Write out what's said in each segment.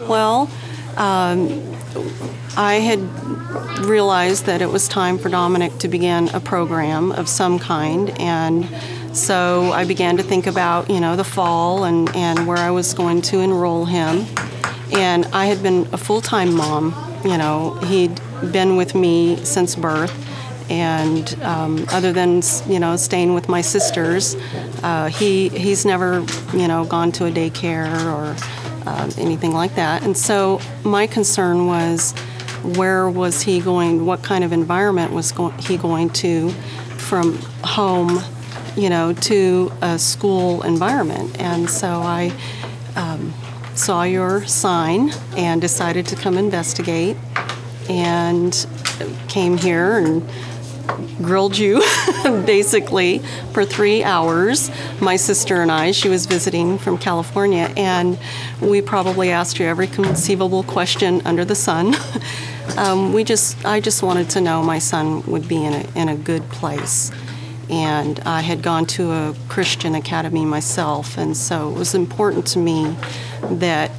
Well, I had realized that it was time for Dominic to begin a program of some kind, and so I began to think about, the fall and where I was going to enroll him. And I had been a full-time mom. He'd been with me since birth, and other than, staying with my sisters, he's never, gone to a daycare or anything like that. And so my concern was, where was he going, what kind of environment was he going to, from home, to a school environment. And so I saw your sign and decided to come investigate, and came here and grilled you basically for 3 hours. My sister and I, she was visiting from California, and we probably asked you every conceivable question under the sun. I just wanted to know my son would be in a good place. And I had gone to a Christian academy myself, and so it was important to me that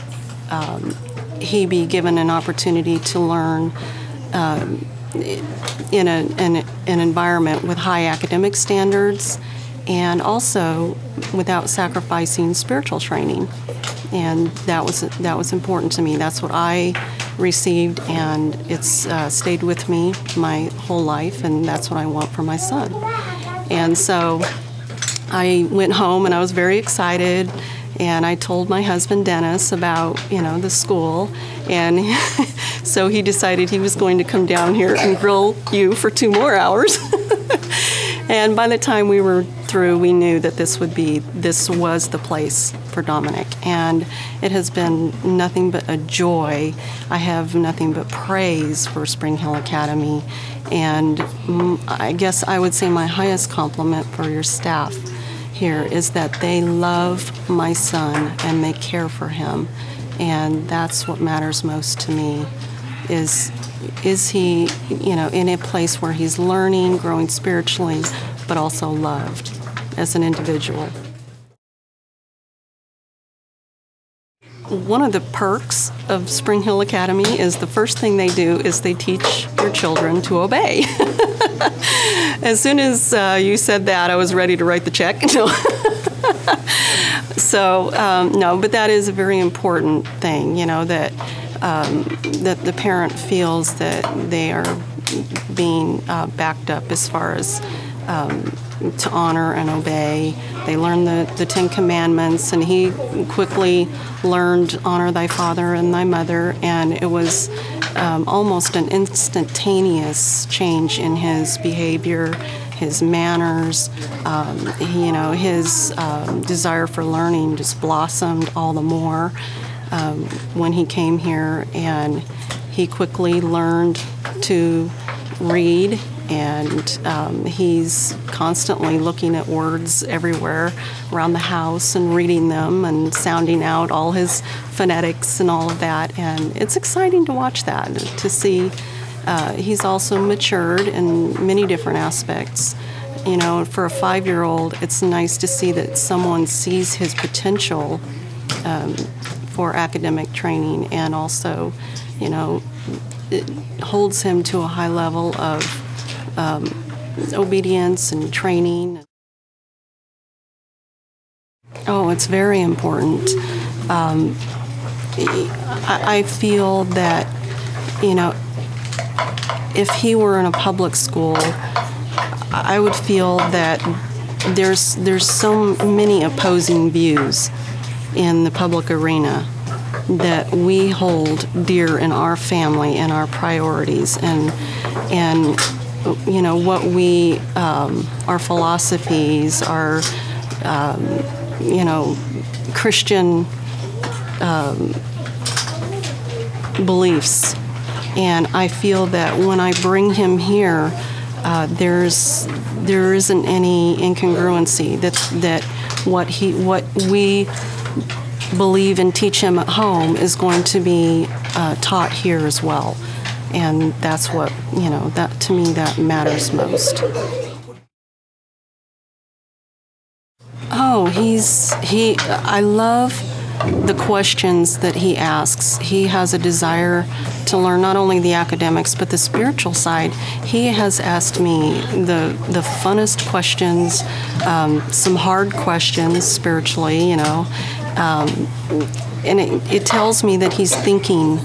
he be given an opportunity to learn in an environment with high academic standards, and also without sacrificing spiritual training. And that was important to me. That's what I received, and it's stayed with me my whole life, and that's what I want for my son. And so I went home and I was very excited, and I told my husband Dennis about the school, and so he decided he was going to come down here and grill you for 2 more hours. And by the time we were through, we knew that this was the place for Dominic, and it has been nothing but a joy. I have nothing but praise for Spring Hill Academy, and I guess I would say my highest compliment for your staff here is that they love my son and they care for him, and that's what matters most to me. Is he, in a place where he's learning, growing spiritually, but also loved as an individual. One of the perks of Spring Hill Academy is the first thing they do is they teach your children to obey. As soon as you said that, I was ready to write the check. So, no, but that is a very important thing, that the parent feels that they are being backed up as far as to honor and obey. They learn the 10 Commandments, and he quickly learned honor thy father and thy mother, and it was almost an instantaneous change in his behavior, his manners. His desire for learning just blossomed all the more when he came here, and he quickly learned to read, and he's constantly looking at words everywhere around the house and reading them and sounding out all his phonetics and all of that, and it's exciting to watch that, to see. He's also matured in many different aspects. For a 5-year-old, it's nice to see that someone sees his potential for academic training, and also, it holds him to a high level of obedience and training. Oh, it's very important. I feel that, if he were in a public school, I would feel that there's so many opposing views in the public arena that we hold dear in our family and our priorities, and what we our philosophies, our Christian beliefs. And I feel that when I bring him here, there isn't any incongruency. That what we believe and teach him at home is going to be taught here as well, and that's what that to me that matters most. Oh, I love the questions that he asks. He has a desire to learn not only the academics, but the spiritual side. He has asked me the funnest questions, some hard questions spiritually, and it tells me that he's thinking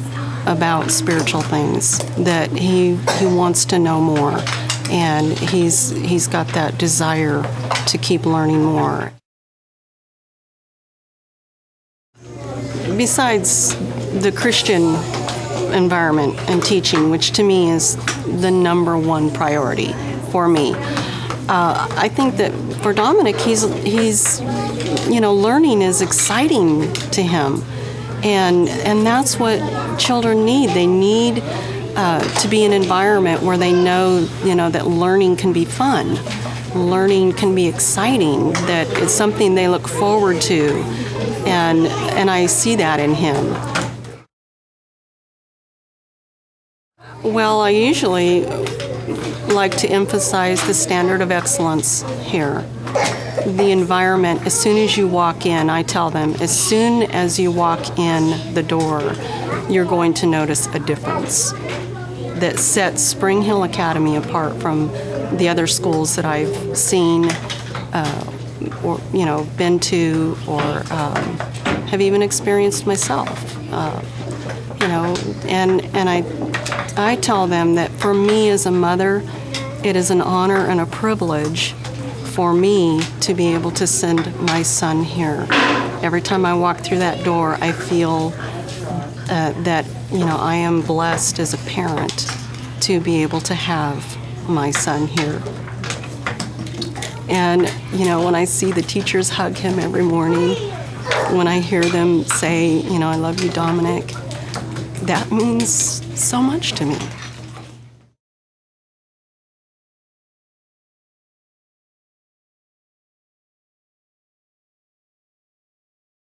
about spiritual things, that he wants to know more, and he's got that desire to keep learning more. Besides the Christian environment and teaching, which to me is the #1 priority for me, I think that for Dominic, he's learning is exciting to him, and that's what children need. They need to be in an environment where they know that learning can be fun, learning can be exciting, that it's something they look forward to, and I see that in him. Well, I usually like to emphasize the standard of excellence here. The environment, as soon as you walk in, I tell them, as soon as you walk in the door, you're going to notice a difference that sets Spring Hill Academy apart from the other schools that I've seen, or been to, or have even experienced myself. And I tell them that for me as a mother, it is an honor and a privilege for me to be able to send my son here. Every time I walk through that door, I feel that I am blessed as a parent to be able to have my son here. And when I see the teachers hug him every morning, when I hear them say, I love you, Dominic, that means so much to me.